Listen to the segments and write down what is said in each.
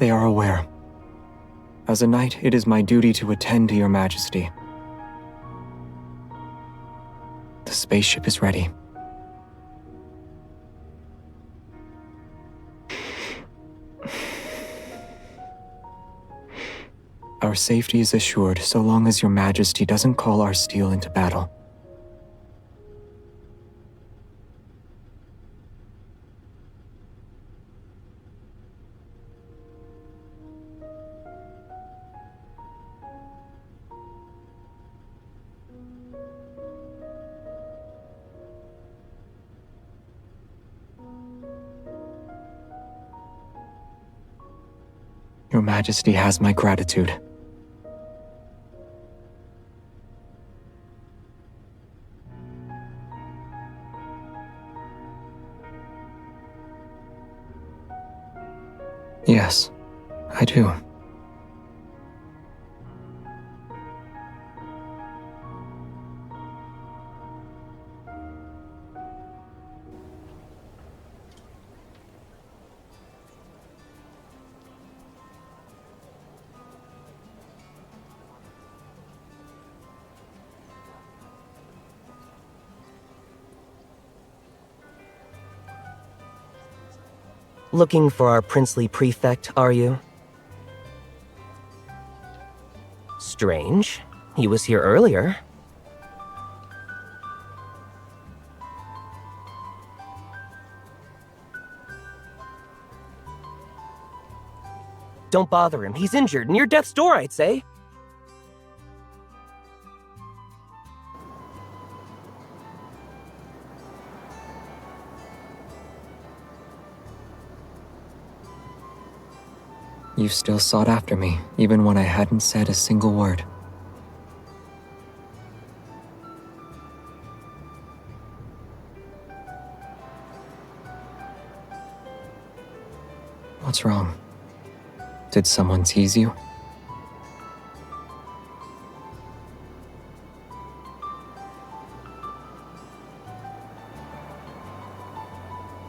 They are aware. As a knight, it is my duty to attend to your majesty. The spaceship is ready. Our safety is assured so long as your majesty doesn't call our steel into battle. Your majesty has my gratitude. Yes, I do. Looking for our princely prefect, are you? Strange. He was here earlier. Don't bother him. He's injured, near death's door, I'd say. You still sought after me, even when I hadn't said a single word. What's wrong? Did someone tease you?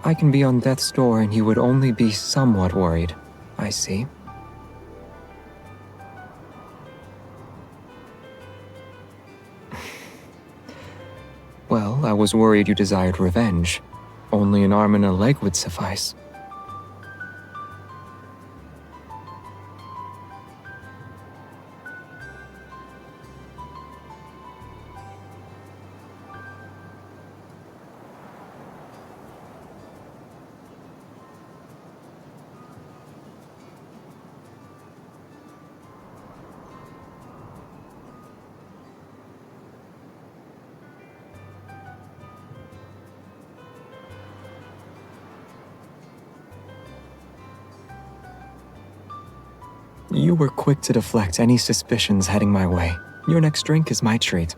I can be on death's door and you would only be somewhat worried. I see. Well, I was worried you desired revenge. Only an arm and a leg would suffice. You were quick to deflect any suspicions heading my way. Your next drink is my treat.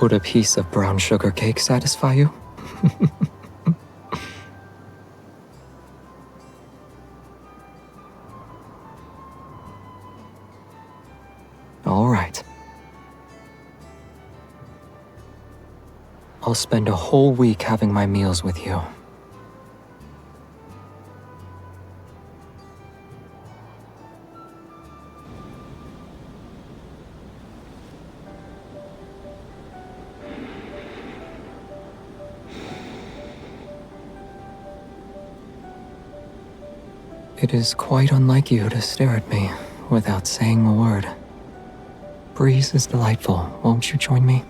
Would a piece of brown sugar cake satisfy you? All right. I'll spend a whole week having my meals with you. It is quite unlike you to stare at me without saying a word. Breeze is delightful. Won't you join me?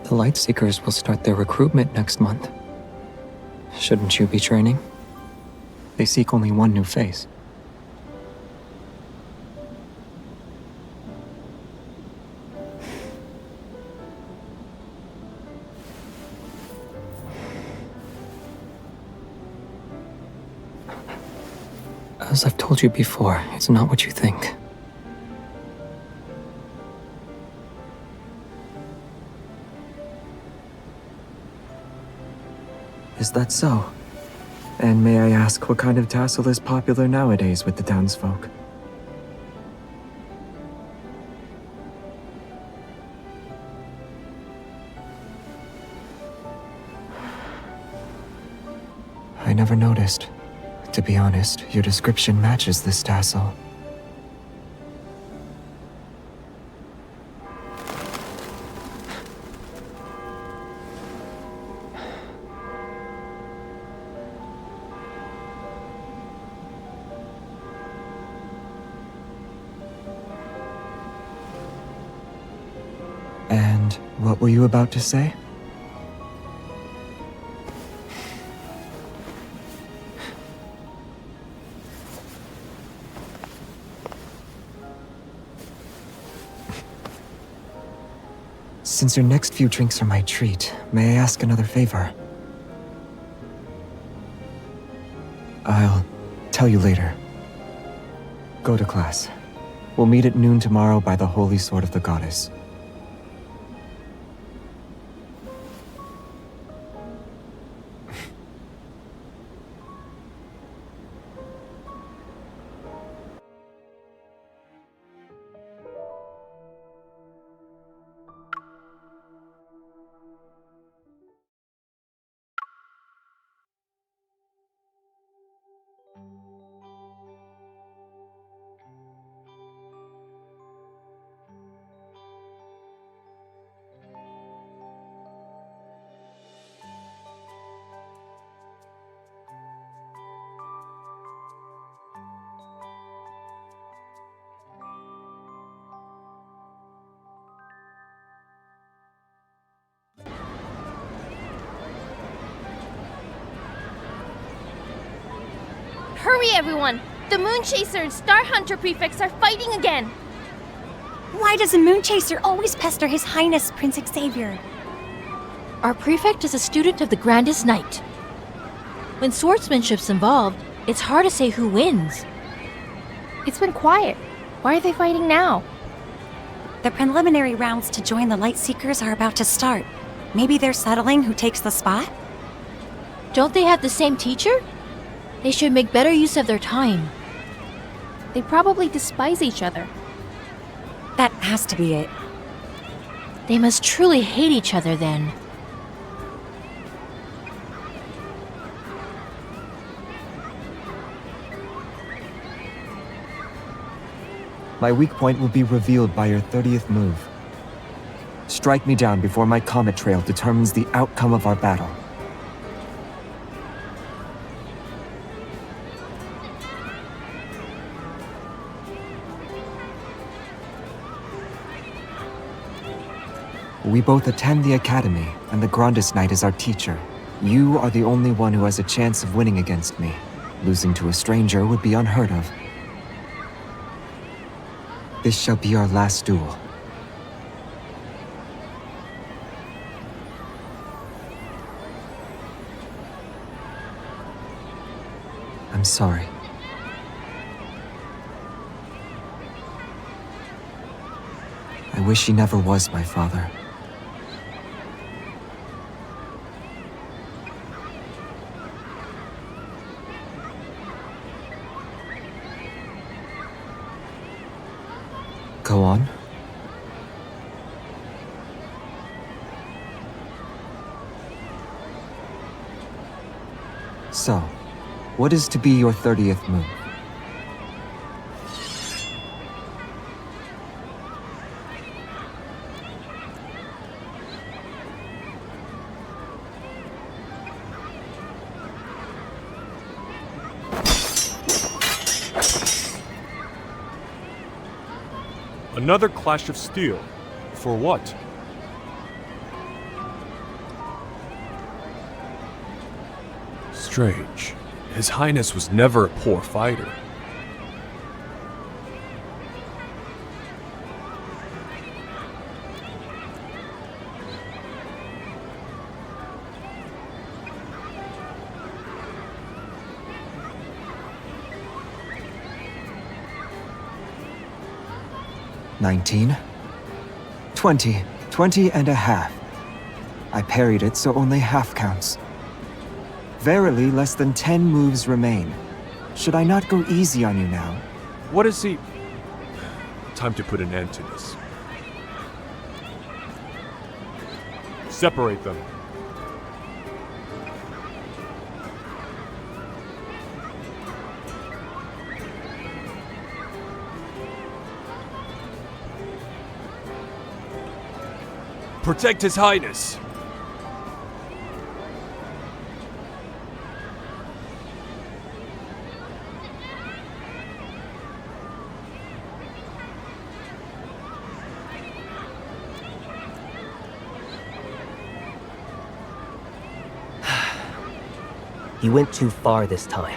The Lightseekers will start their recruitment next month. Shouldn't you be training? They seek only one new face. As I've told you before, it's not what you think. Is that so? And may I ask what kind of tassel is popular nowadays with the townsfolk? never noticed. To be honest, your description matches this tassel. And what were you about to say? Since your next few drinks are my treat, may I ask another favor? I'll tell you later. Go to class. We'll meet at noon tomorrow by the Holy Sword of the Goddess. Hurry, everyone! The Moonchaser and Star Hunter prefects are fighting again! Why does a Moonchaser always pester His Highness Prince Xavier? Our prefect is a student of the Grandest Knight. When swordsmanship's involved, it's hard to say who wins. It's been quiet. Why are they fighting now? The preliminary rounds to join the Lightseekers are about to start. Maybe they're settling who takes the spot? Don't they have the same teacher? They should make better use of their time. They probably despise each other. That has to be it. They must truly hate each other then. My weak point will be revealed by your 30th move. Strike me down before my comet trail determines the outcome of our battle. We both attend the academy, and the Grandest Knight is our teacher. You are the only one who has a chance of winning against me. Losing to a stranger would be unheard of. This shall be our last duel. I'm sorry. I wish he never was my father. Go on. So, what is to be your 30th move? Another clash of steel. For what? Strange. His Highness was never a poor fighter. $19, $20, 20 and a half. I parried it, so only half counts. Verily, less than 10 moves remain. Should I not go easy on you now? What is he... Time to put an end to this. Separate them. Protect His Highness! He went too far this time.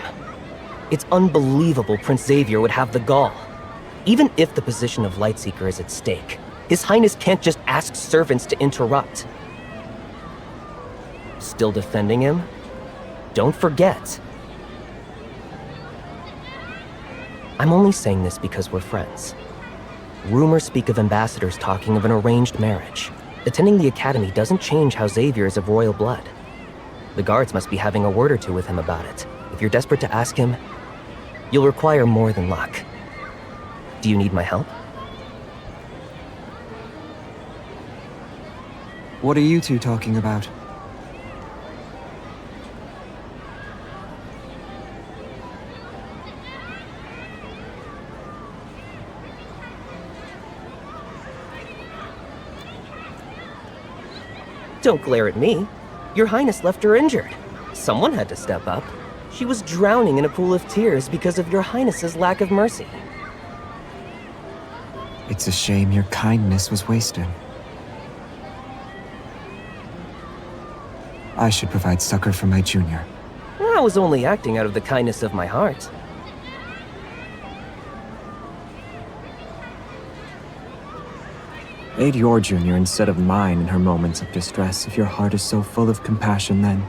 It's unbelievable Prince Xavier would have the gall. Even if the position of Lightseeker is at stake, His Highness can't just ask servants to interrupt. Still defending him? Don't forget. I'm only saying this because we're friends. Rumors speak of ambassadors talking of an arranged marriage. Attending the academy doesn't change how Xavier is of royal blood. The guards must be having a word or two with him about it. If you're desperate to ask him, you'll require more than luck. Do you need my help? What are you two talking about? Don't glare at me. Your Highness left her injured. Someone had to step up. She was drowning in a pool of tears because of your Highness's lack of mercy. It's a shame your kindness was wasted. I should provide succor for my junior. I was only acting out of the kindness of my heart. Aid your junior instead of mine in her moments of distress if your heart is so full of compassion then.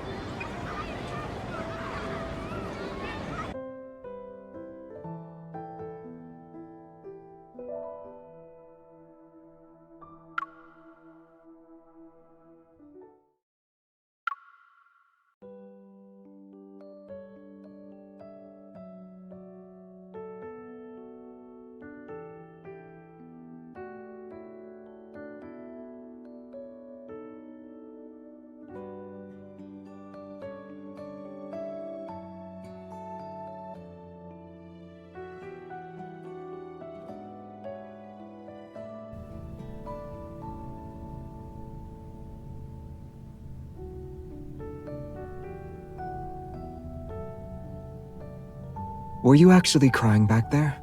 Were you actually crying back there?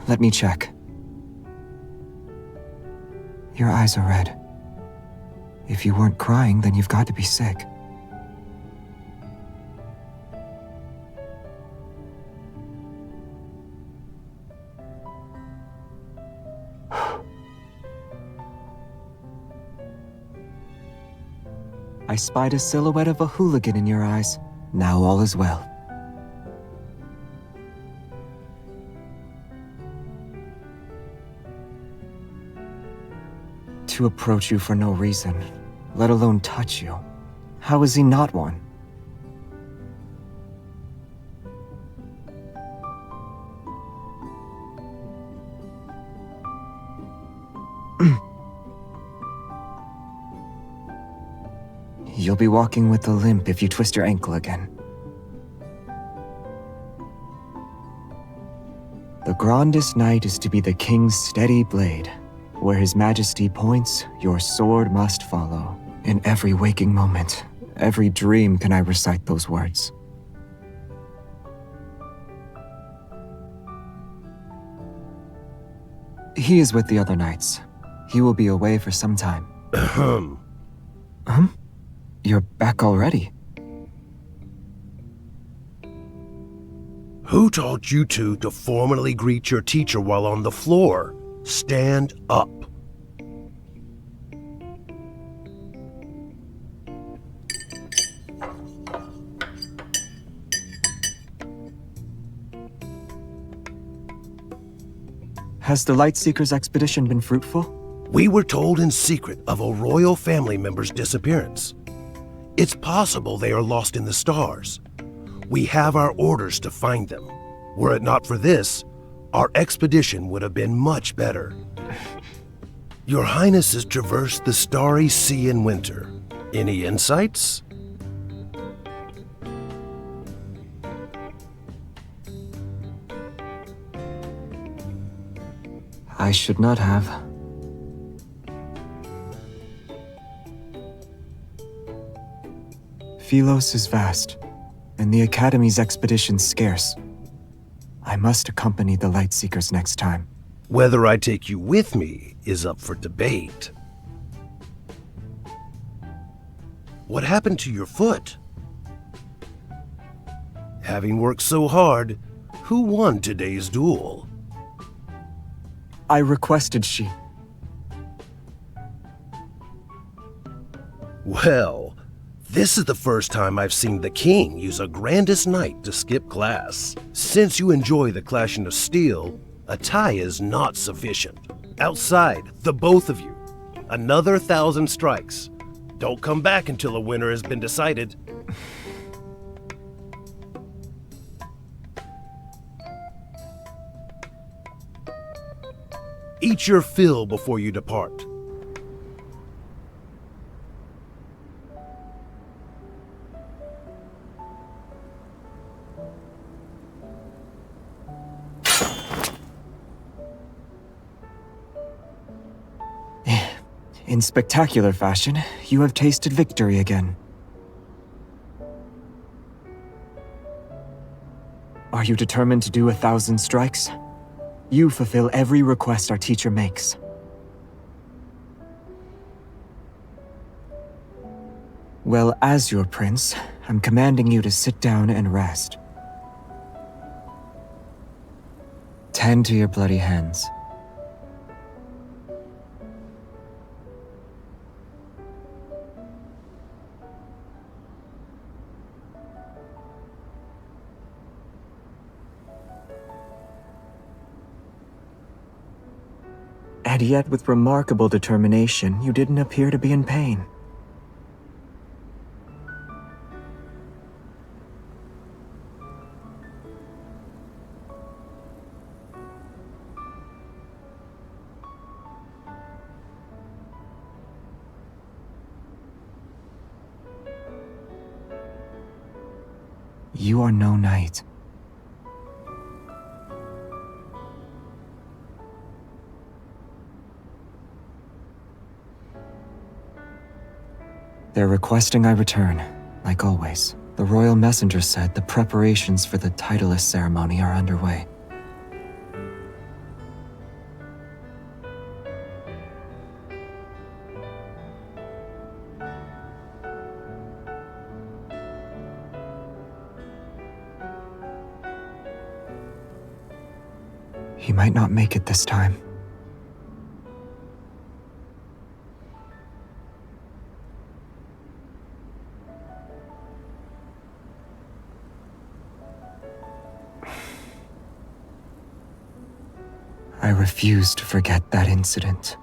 Let me check. Your eyes are red. If you weren't crying, then you've got to be sick. I spied a silhouette of a hooligan in your eyes. Now all is well. To approach you for no reason, let alone touch you. How is he not one? You'll be walking with a limp if you twist your ankle again. The grandest knight is to be the king's steady blade. Where his majesty points, your sword must follow. In every waking moment, every dream can I recite those words. He is with the other knights. He will be away for some time. You're back already? Who taught you two to formally greet your teacher while on the floor? Stand up. Has the Lightseekers expedition been fruitful? We were told in secret of a royal family member's disappearance. It's possible they are lost in the stars. We have our orders to find them. Were it not for this, our expedition would have been much better. Your Highness has traversed the starry sea in winter. Any insights? I should not have. Philos is vast, and the Academy's expeditions scarce. I must accompany the Lightseekers next time. Whether I take you with me is up for debate. What happened to your foot? Having worked so hard, who won today's duel? I requested she. Well, this is the first time I've seen the king use a grandest knight to skip class. Since you enjoy the clashing of steel, a tie is not sufficient. Outside, the both of you. Another 1,000 strikes. Don't come back until a winner has been decided. Eat your fill before you depart. In spectacular fashion, you have tasted victory again. Are you determined to do 1,000 strikes? You fulfill every request our teacher makes. Well, as your prince, I'm commanding you to sit down and rest. Tend to your bloody hands. And yet, with remarkable determination, you didn't appear to be in pain. You are no knight. They're requesting I return, like always. The royal messenger said the preparations for the titleist ceremony are underway. He might not make it this time. I refuse to forget that incident.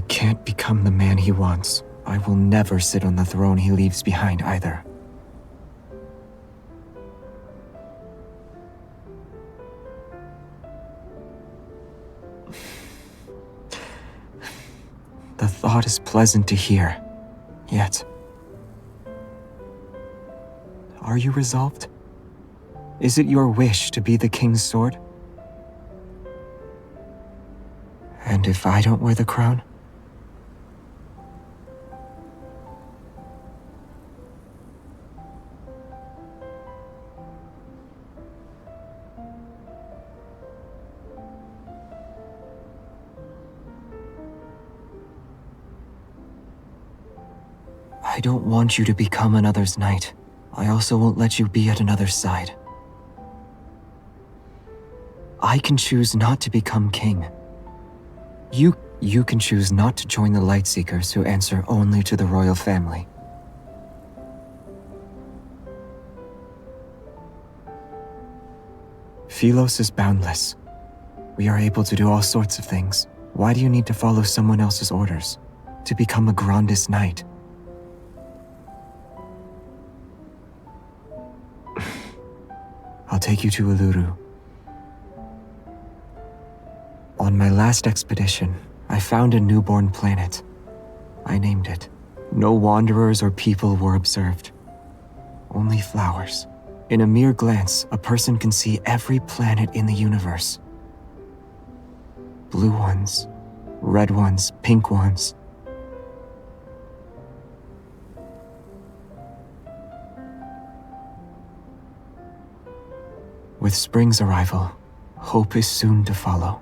can't become the man he wants, I will never sit on the throne he leaves behind either. The thought is pleasant to hear, yet... Are you resolved? Is it your wish to be the king's sword? And if I don't wear the crown? I don't want you to become another's knight. I also won't let you be at another's side. I can choose not to become king. You can choose not to join the Lightseekers who answer only to the royal family. Philos is boundless. We are able to do all sorts of things. Why do you need to follow someone else's orders? To become a Grandis Knight? I'll take you to Uluru. On my last expedition, I found a newborn planet. I named it. No wanderers or people were observed. Only flowers. In a mere glance, a person can see every planet in the universe. Blue ones, red ones, pink ones. With spring's arrival, hope is soon to follow.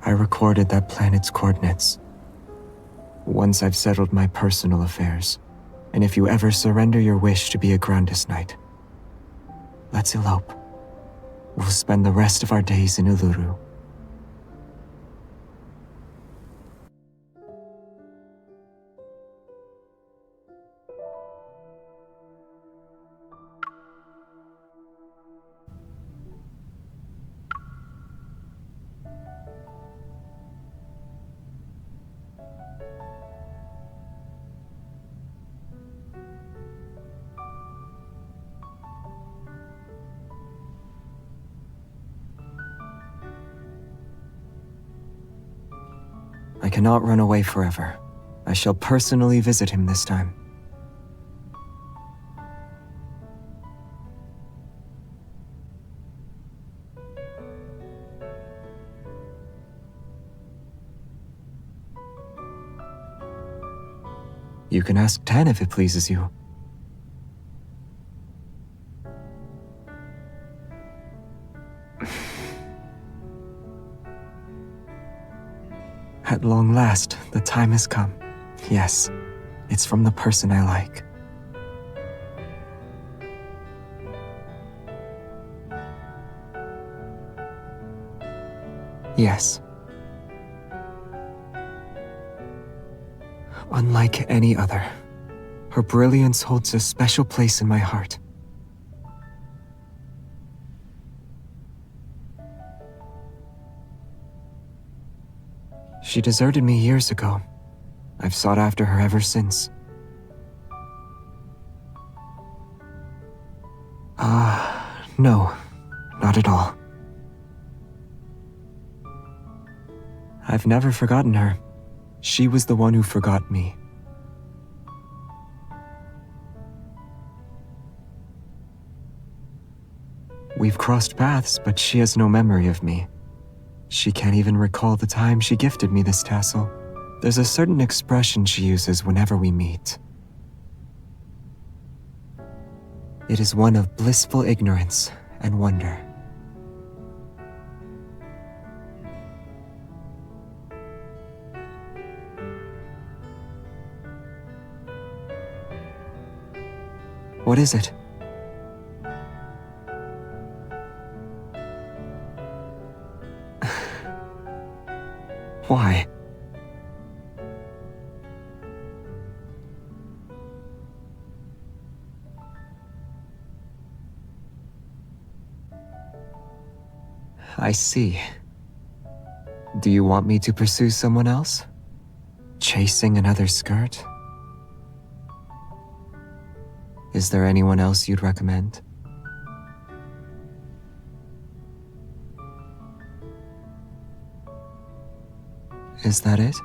I recorded that planet's coordinates. Once I've settled my personal affairs, and if you ever surrender your wish to be a Grandis Knight, let's elope. We'll spend the rest of our days in Uluru. I cannot run away forever. I shall personally visit him this time. You can ask Tan if it pleases you. At long last, the time has come. Yes, it's from the person I like. Yes. Unlike any other, her brilliance holds a special place in my heart. She deserted me years ago. I've sought after her ever since. No, not at all. I've never forgotten her. She was the one who forgot me. We've crossed paths, but she has no memory of me. She can't even recall the time she gifted me this tassel. There's a certain expression she uses whenever we meet. It is one of blissful ignorance and wonder. What is it? Why? I see. Do you want me to pursue someone else? Chasing another skirt? Is there anyone else you'd recommend? Is that it?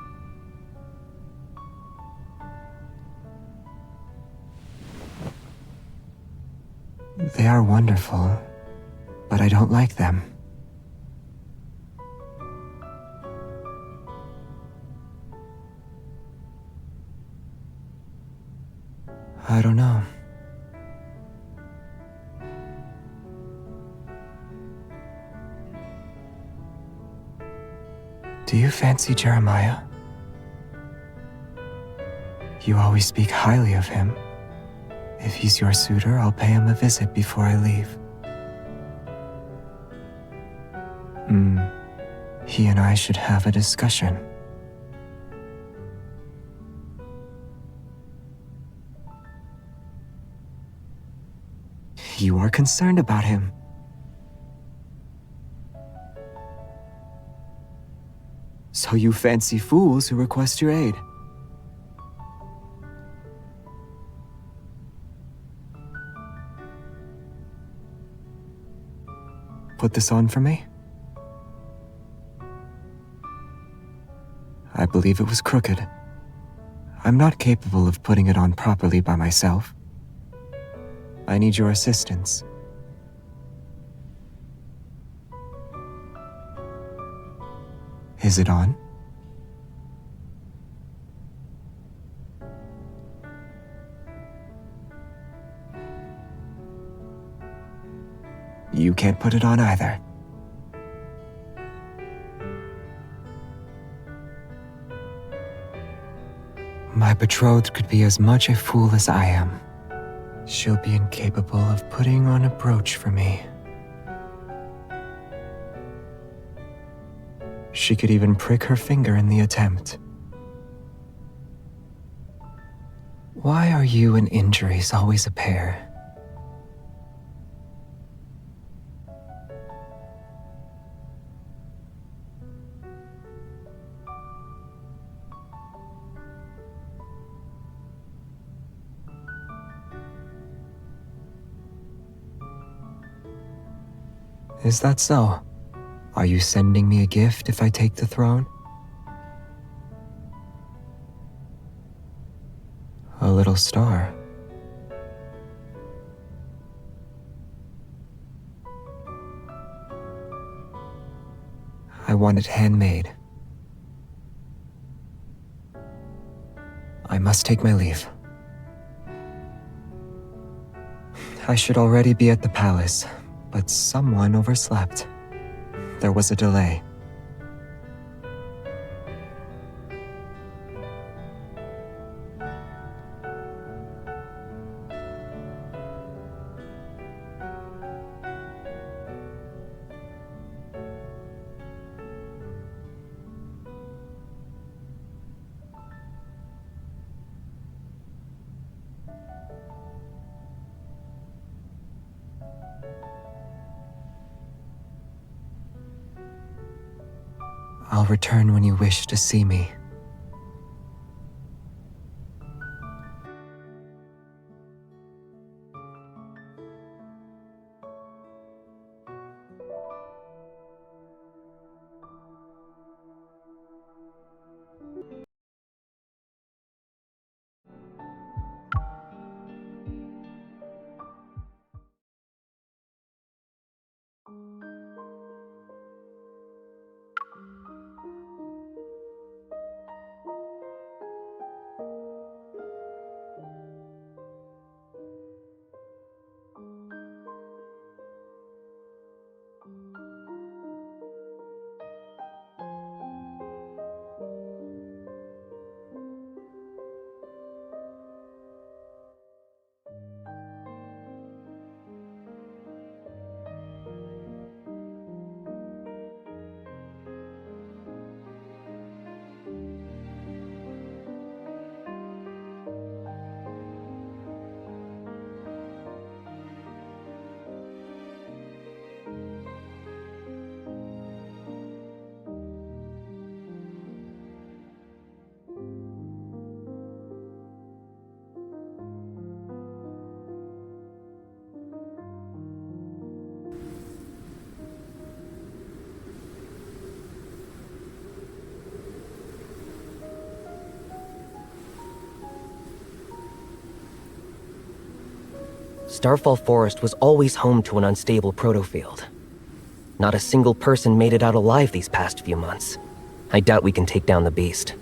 They are wonderful, but I don't like them. I don't know. Do you fancy Jeremiah? You always speak highly of him. If he's your suitor, I'll pay him a visit before I leave. He and I should have a discussion. You are concerned about him. So you fancy fools who request your aid. Put this on for me? I believe it was crooked. I'm not capable of putting it on properly by myself. I need your assistance. Is it on? You can't put it on either. My betrothed could be as much a fool as I am. She'll be incapable of putting on a brooch for me. She could even prick her finger in the attempt. Why are you and injuries always a pair? Is that so? Are you sending me a gift if I take the throne? A little star. I want it handmade. I must take my leave. I should already be at the palace, but someone overslept. There was a delay. I'll return when you wish to see me. Starfall Forest was always home to an unstable protofield. Not a single person made it out alive these past few months. I doubt we can take down the beast.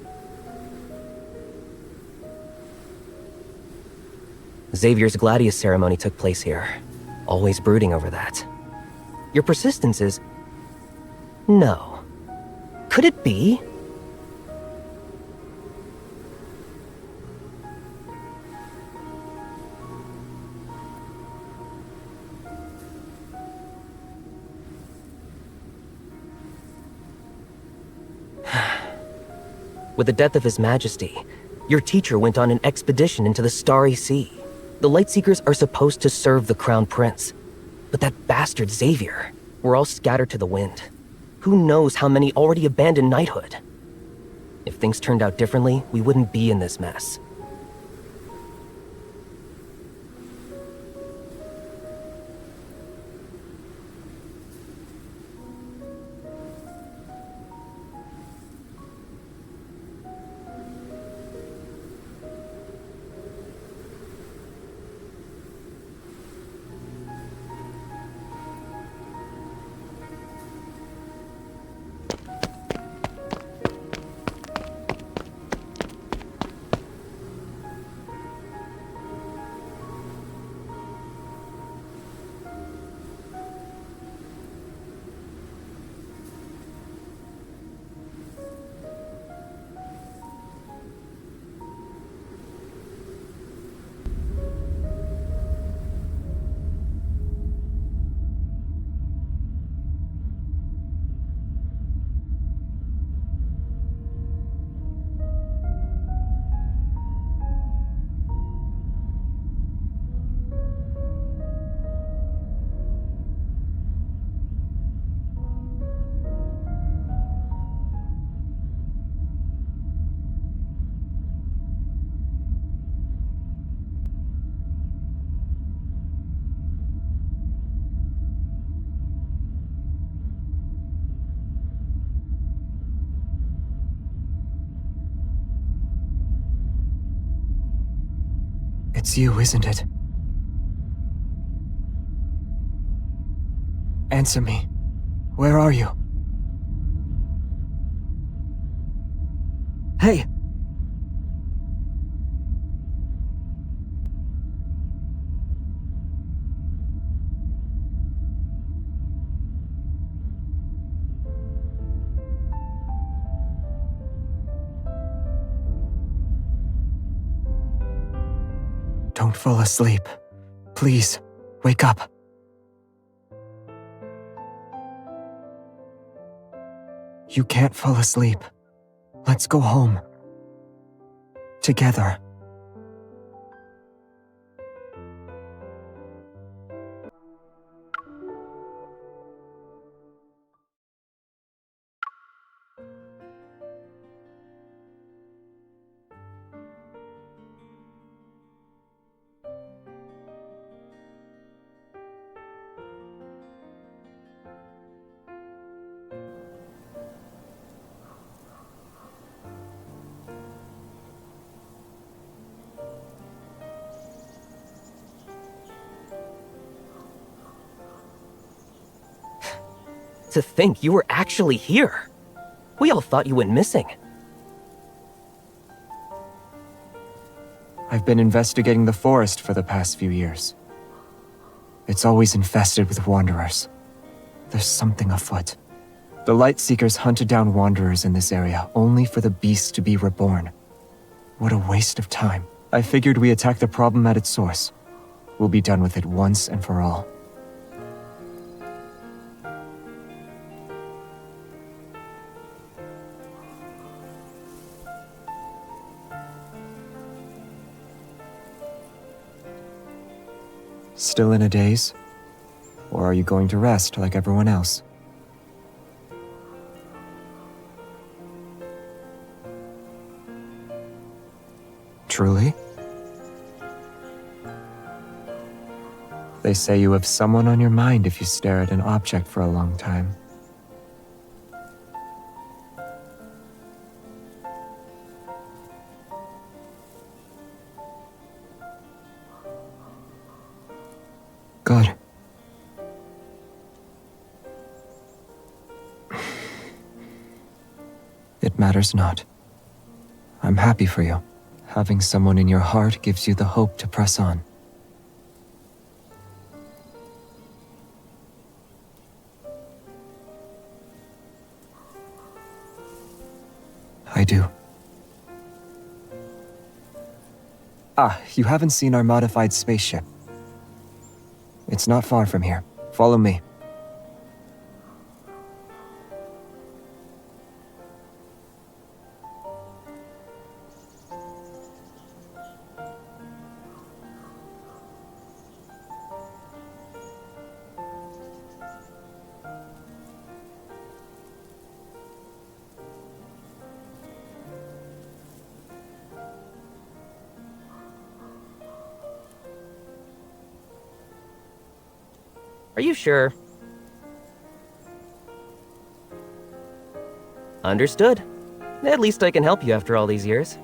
Xavier's Gladius ceremony took place here. Always brooding over that. Your persistence is... No. Could it be? With the death of His Majesty, your teacher went on an expedition into the Starry Sea. The Lightseekers are supposed to serve the Crown Prince. But that bastard Xavier, we're all scattered to the wind. Who knows how many already abandoned knighthood? If things turned out differently, we wouldn't be in this mess. It's you, isn't it? Answer me. Where are you? Hey! Don't fall asleep. Please, wake up. You can't fall asleep. Let's go home. Together. To think you were actually here. We all thought you went missing. I've been investigating the forest for the past few years. It's always infested with wanderers. There's something afoot. The Lightseekers hunted down wanderers in this area only for the beast to be reborn. What a waste of time. I figured we attack the problem at its source. We'll be done with it once and for all. Still in a daze? Or are you going to rest like everyone else? Truly? They say you have someone on your mind if you stare at an object for a long time. Good. It matters not. I'm happy for you. Having someone in your heart gives you the hope to press on. I do. Ah, you haven't seen our modified spaceship. It's not far from here. Follow me. Are you sure? Understood. At least I can help you after all these years.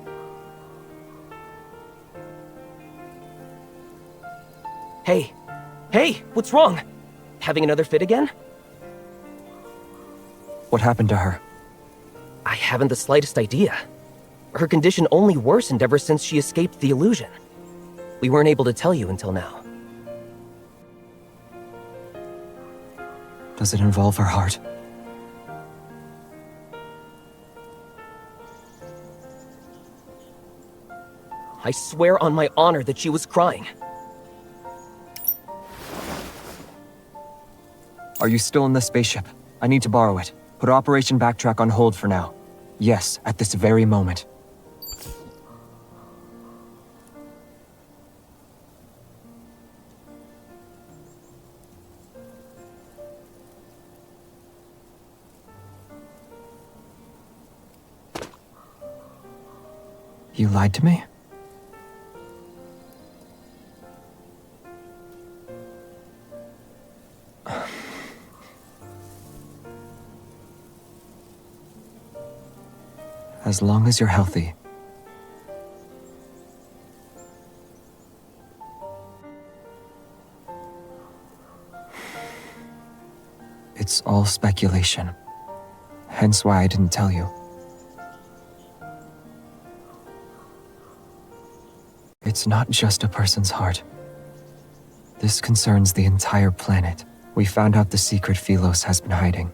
Hey! Hey! What's wrong? Having another fit again? What happened to her? I haven't the slightest idea. Her condition only worsened ever since she escaped the illusion. We weren't able to tell you until now. Does it involve her heart? I swear on my honor that she was crying. Are you still in the spaceship? I need to borrow it. Put Operation Backtrack on hold for now. Yes, at this very moment. You lied to me? As long as you're healthy. It's all speculation. Hence why I didn't tell you. It's not just a person's heart. This concerns the entire planet. We found out the secret Philos has been hiding.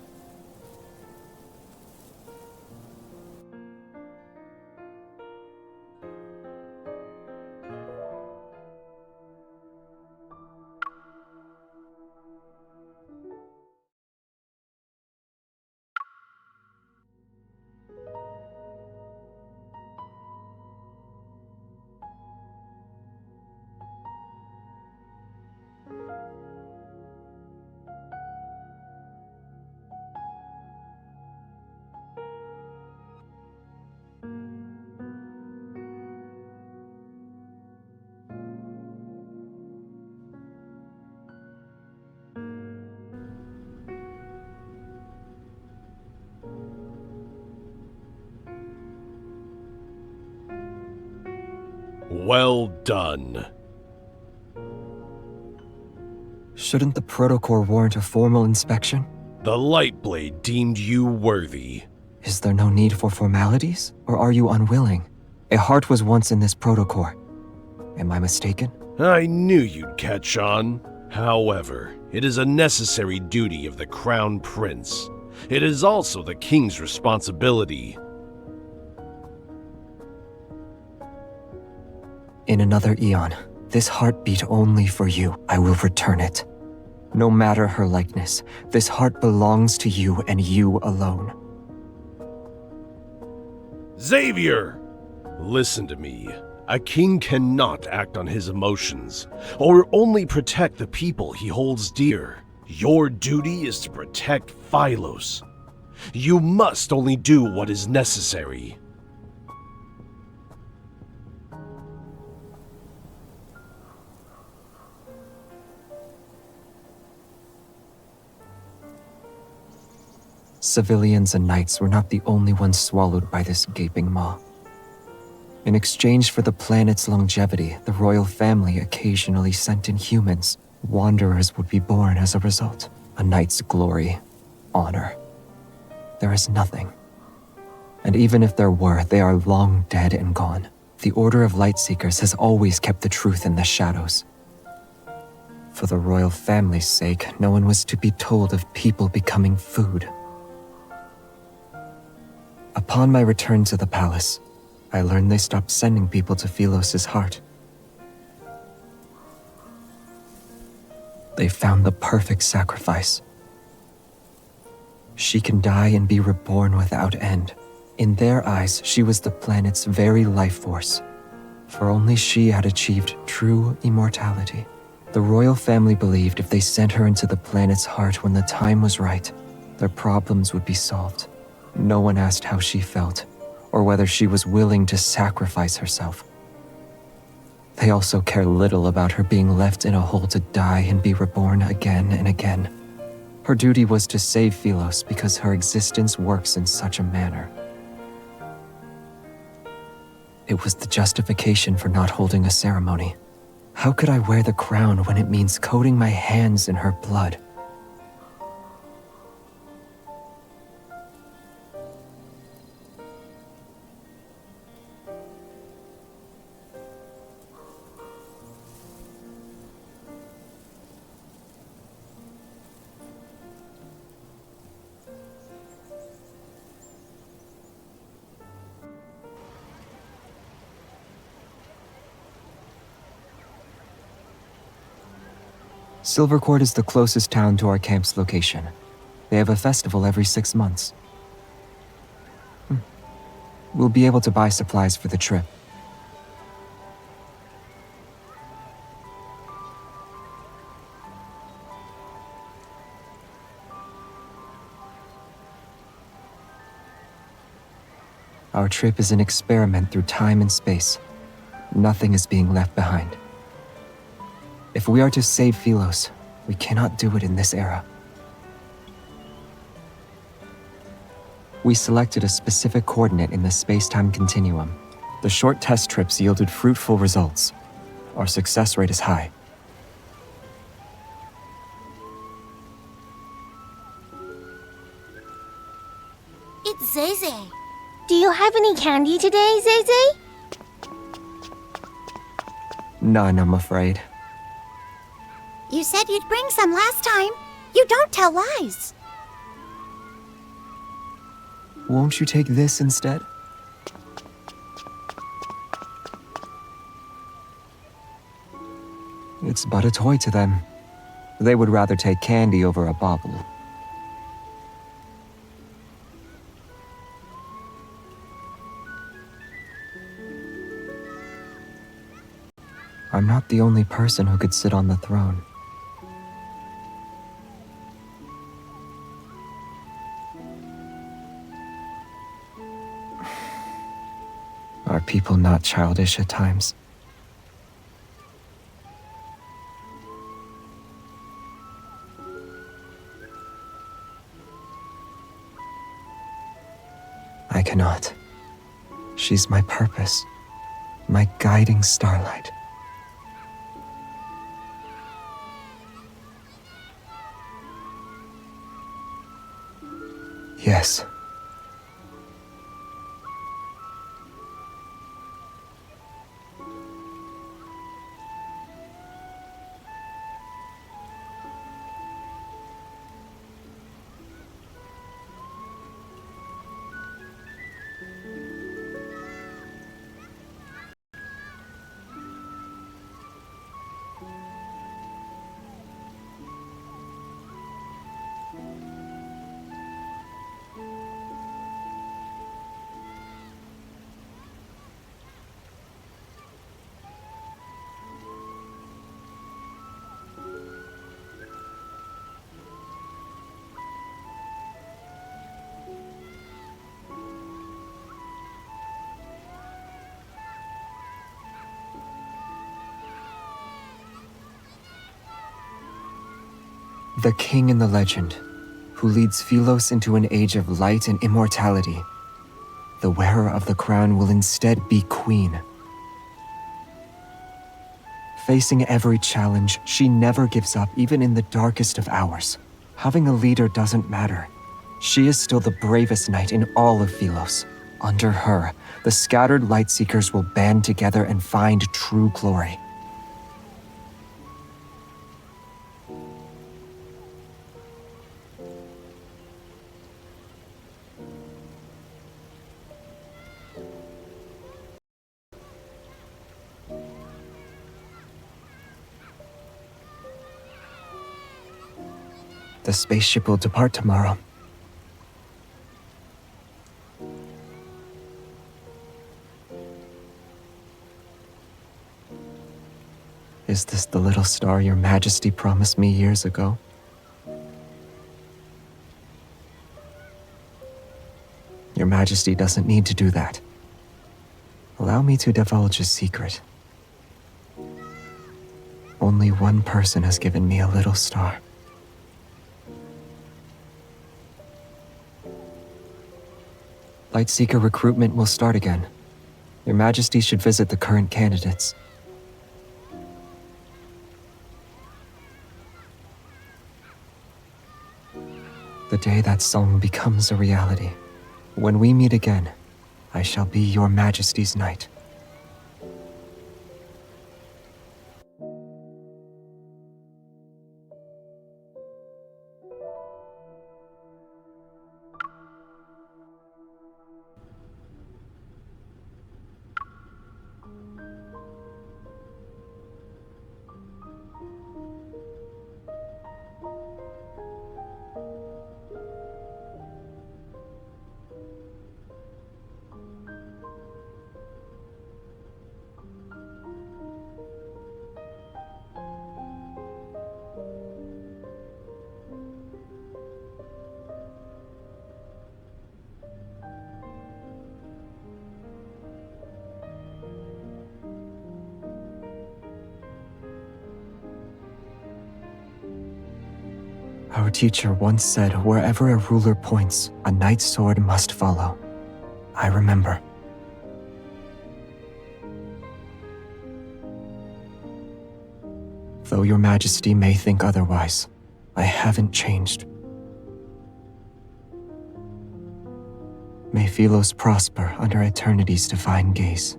Well done. Shouldn't the protocore warrant a formal inspection? The Lightblade deemed you worthy. Is there no need for formalities? Or are you unwilling? A heart was once in this protocore. Am I mistaken? I knew you'd catch on. However, it is a necessary duty of the Crown Prince. It is also the King's responsibility. In another eon, this heart beat only for you. I will return it. No matter her likeness, this heart belongs to you and you alone. Xavier! Listen to me. A king cannot act on his emotions, or only protect the people he holds dear. Your duty is to protect Philos. You must only do what is necessary. Civilians and knights were not the only ones swallowed by this gaping maw. In exchange for the planet's longevity, the royal family occasionally sent in humans. Wanderers would be born as a result. A knight's glory, honor. There is nothing. And even if there were, they are long dead and gone. The Order of Lightseekers has always kept the truth in the shadows. For the royal family's sake, no one was to be told of people becoming food. Upon my return to the palace, I learned they stopped sending people to Philos' heart. They found the perfect sacrifice. She can die and be reborn without end. In their eyes, she was the planet's very life force, for only she had achieved true immortality. The royal family believed if they sent her into the planet's heart when the time was right, their problems would be solved. No one asked how she felt, or whether she was willing to sacrifice herself. They also care little about her being left in a hole to die and be reborn again and again. Her duty was to save Philos because her existence works in such a manner. It was the justification for not holding a ceremony. How could I wear the crown when it means coating my hands in her blood? Silvercourt is the closest town to our camp's location. They have a festival every 6 months. We'll be able to buy supplies for the trip. Our trip is an experiment through time and space. Nothing is being left behind. If we are to save Philos, we cannot do it in this era. We selected a specific coordinate in the space-time continuum. The short test trips yielded fruitful results. Our success rate is high. It's Zeze. Do you have any candy today, Zeze? None, I'm afraid. You said you'd bring some last time. You don't tell lies. Won't you take this instead? It's but a toy to them. They would rather take candy over a bauble. I'm not the only person who could sit on the throne. Are people not childish at times? I cannot. She's my purpose, my guiding starlight. Yes. The king in the legend, who leads Philos into an age of light and immortality. The wearer of the crown will instead be queen. Facing every challenge, she never gives up even in the darkest of hours. Having a leader doesn't matter. She is still the bravest knight in all of Philos. Under her, the scattered Lightseekers will band together and find true glory. The spaceship will depart tomorrow. Is this the little star your Majesty promised me years ago? Your Majesty doesn't need to do that. Allow me to divulge a secret. Only one person has given me a little star. Lightseeker recruitment will start again. Your Majesty should visit the current candidates. The day that song becomes a reality. When we meet again, I shall be your Majesty's knight. Our teacher once said, wherever a ruler points, a knight's sword must follow. I remember. Though your Majesty may think otherwise, I haven't changed. May Philos prosper under eternity's divine gaze.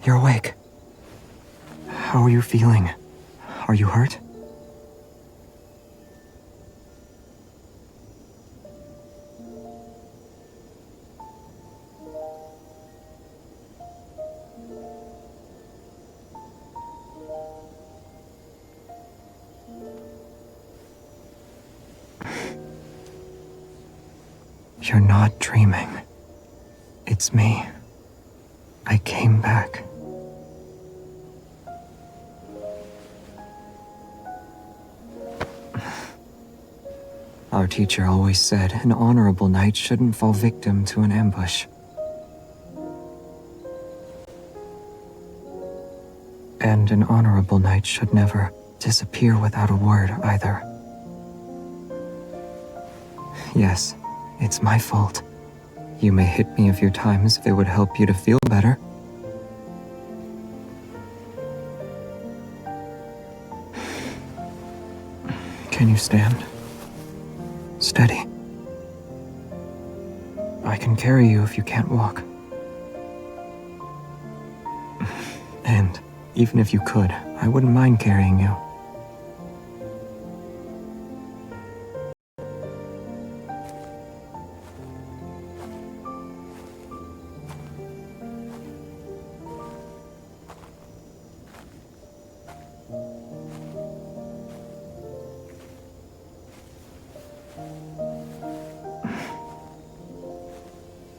You're awake. How are you feeling? Are you hurt? You're not dreaming. It's me. I came back. Our teacher always said an honorable knight shouldn't fall victim to an ambush. And an honorable knight should never disappear without a word either. Yes, it's my fault. You may hit me a few times if it would help you to feel better. Can you stand? Steady. I can carry you if you can't walk. And even if you could, I wouldn't mind carrying you.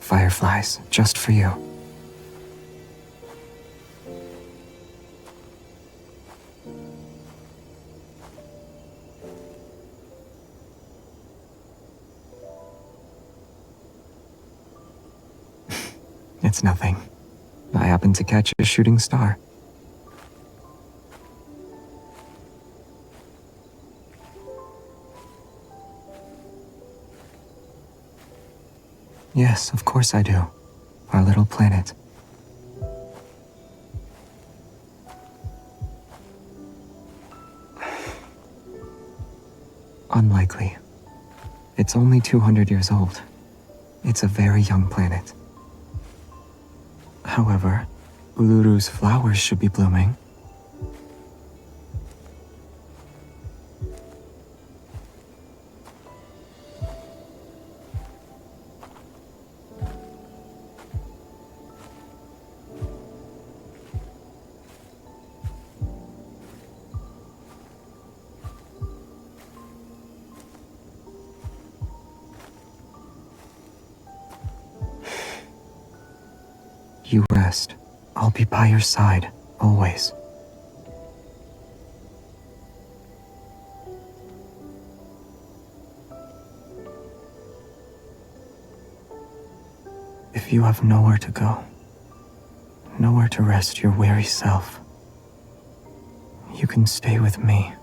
Fireflies, just for you. It's nothing. I happened to catch a shooting star. Yes, of course I do. Our little planet. Unlikely. It's only 200 years old. It's a very young planet. However, Uluru's flowers should be blooming. You rest. I'll be by your side, always. If you have nowhere to go, nowhere to rest your weary self, you can stay with me.